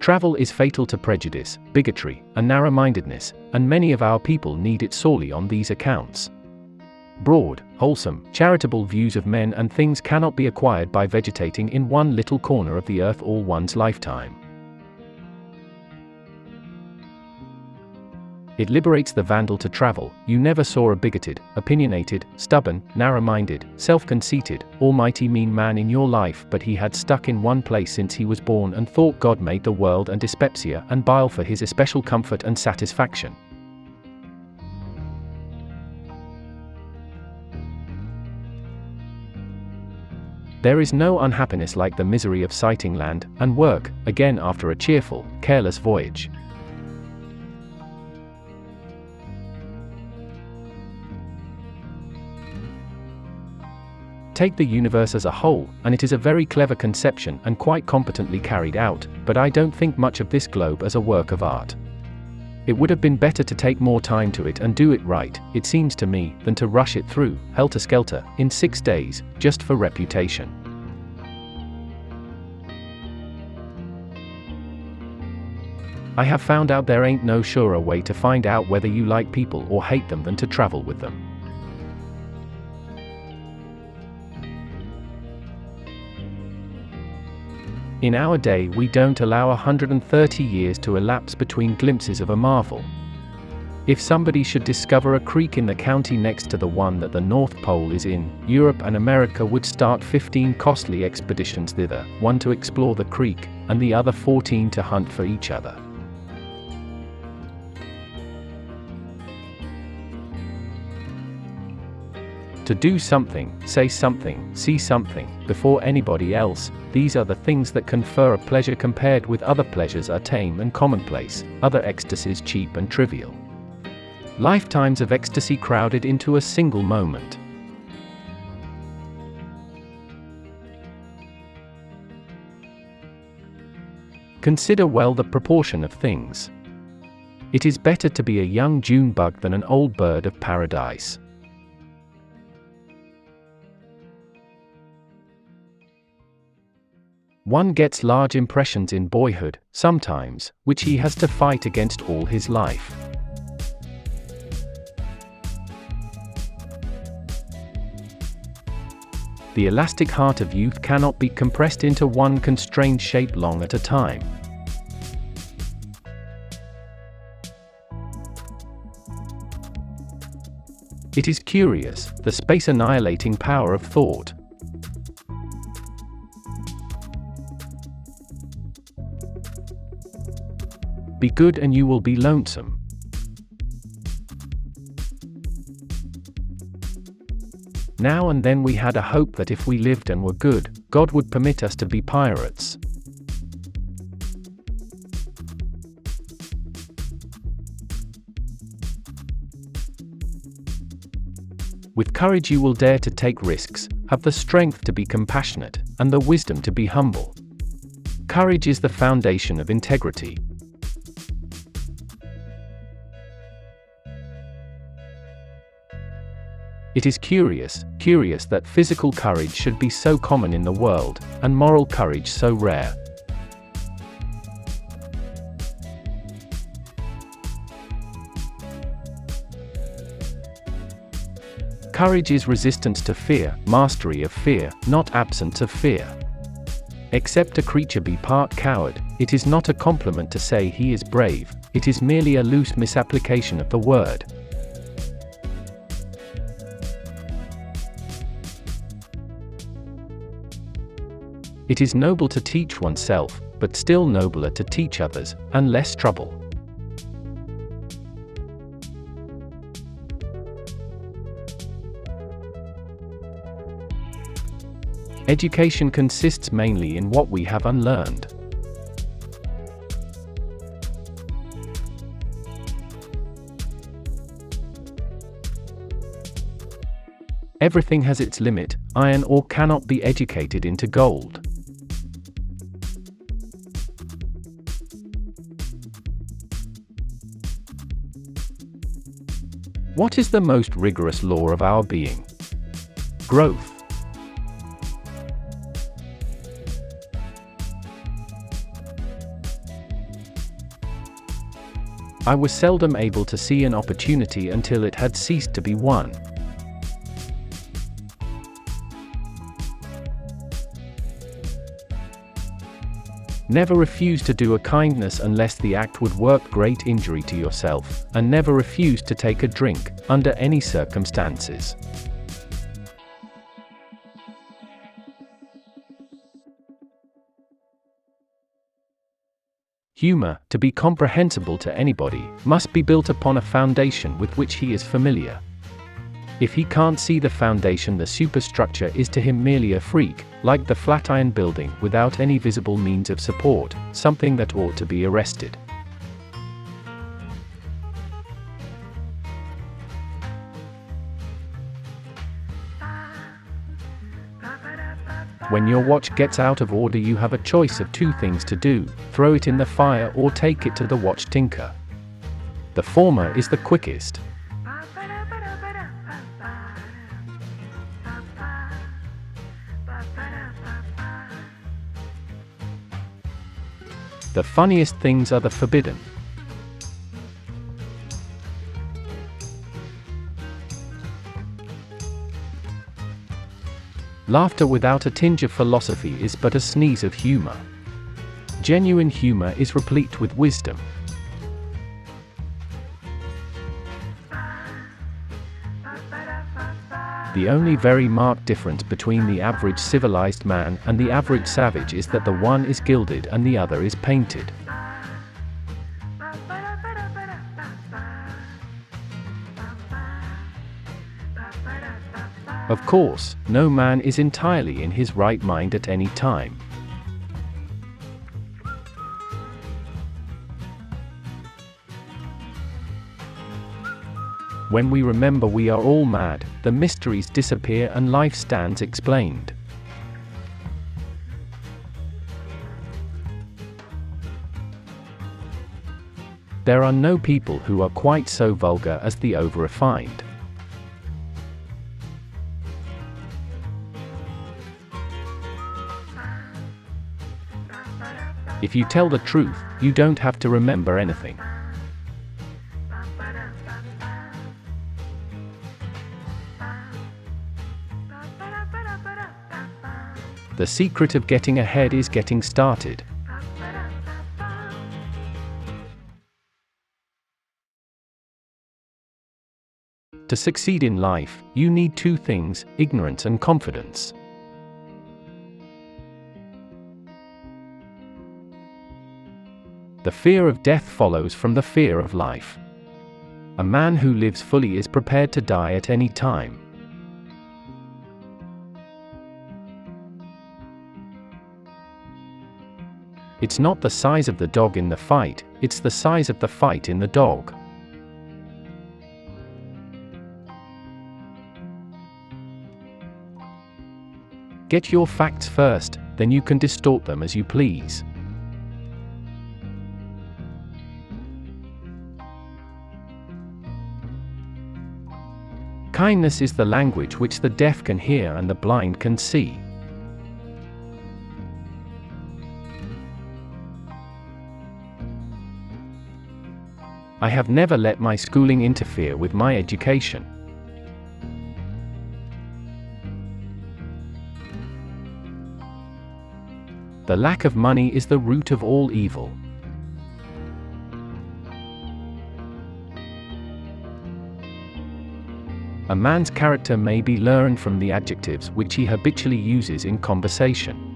Travel is fatal to prejudice, bigotry, and narrow-mindedness, and many of our people need it sorely on these accounts. Broad, wholesome, charitable views of men and things cannot be acquired by vegetating in one little corner of the earth all one's lifetime. It liberates the vandal to travel. You never saw a bigoted, opinionated, stubborn, narrow-minded, self-conceited, almighty mean man in your life, but he had stuck in one place since he was born and thought God made the world and dyspepsia and bile for his especial comfort and satisfaction. There is no unhappiness like the misery of sighting land and work again after a cheerful, careless voyage. Take the universe as a whole, and it is a very clever conception and quite competently carried out, but I don't think much of this globe as a work of art. It would have been better to take more time to it and do it right, it seems to me, than to rush it through, helter-skelter, in 6 days, just for reputation. I have found out there ain't no surer way to find out whether you like people or hate them than to travel with them. In our day we don't allow 130 years to elapse between glimpses of a marvel. If somebody should discover a creek in the county next to the one that the North Pole is in, Europe and America would start 15 costly expeditions thither, one to explore the creek, and the other 14 to hunt for each other. To do something, say something, see something, before anybody else, these are the things that confer a pleasure compared with other pleasures are tame and commonplace, other ecstasies cheap and trivial. Lifetimes of ecstasy crowded into a single moment. Consider well the proportion of things. It is better to be a young June bug than an old bird of paradise. One gets large impressions in boyhood, sometimes, which he has to fight against all his life. The elastic heart of youth cannot be compressed into one constrained shape long at a time. It is curious, the space-annihilating power of thought. Be good and you will be lonesome. Now and then we had a hope that if we lived and were good, God would permit us to be pirates. With courage you will dare to take risks, have the strength to be compassionate, and the wisdom to be humble. Courage is the foundation of integrity. It is curious that physical courage should be so common in the world, and moral courage so rare. Courage is resistance to fear, mastery of fear, not absence of fear. Except a creature be part coward, it is not a compliment to say he is brave, it is merely a loose misapplication of the word. It is noble to teach oneself, but still nobler to teach others, and less trouble. Education consists mainly in what we have unlearned. Everything has its limit, iron ore cannot be educated into gold. What is the most rigorous law of our being? Growth. I was seldom able to see an opportunity until it had ceased to be one. Never refuse to do a kindness unless the act would work great injury to yourself, and never refuse to take a drink, under any circumstances. Humor, to be comprehensible to anybody, must be built upon a foundation with which he is familiar. If he can't see the foundation, the superstructure is to him merely a freak, like the Flatiron Building without any visible means of support, something that ought to be arrested. When your watch gets out of order, you have a choice of two things to do: throw it in the fire or take it to the watch tinker. The former is the quickest. The funniest things are the forbidden. Laughter without a tinge of philosophy is but a sneeze of humor. Genuine humor is replete with wisdom. The only very marked difference between the average civilized man and the average savage is that the one is gilded and the other is painted. Of course, no man is entirely in his right mind at any time. When we remember we are all mad, the mysteries disappear and life stands explained. There are no people who are quite so vulgar as the over-refined. If you tell the truth, you don't have to remember anything. The secret of getting ahead is getting started. To succeed in life, you need two things: ignorance and confidence. The fear of death follows from the fear of life. A man who lives fully is prepared to die at any time. It's not the size of the dog in the fight, it's the size of the fight in the dog. Get your facts first, then you can distort them as you please. Kindness is the language which the deaf can hear and the blind can see. I have never let my schooling interfere with my education. The lack of money is the root of all evil. A man's character may be learned from the adjectives which he habitually uses in conversation.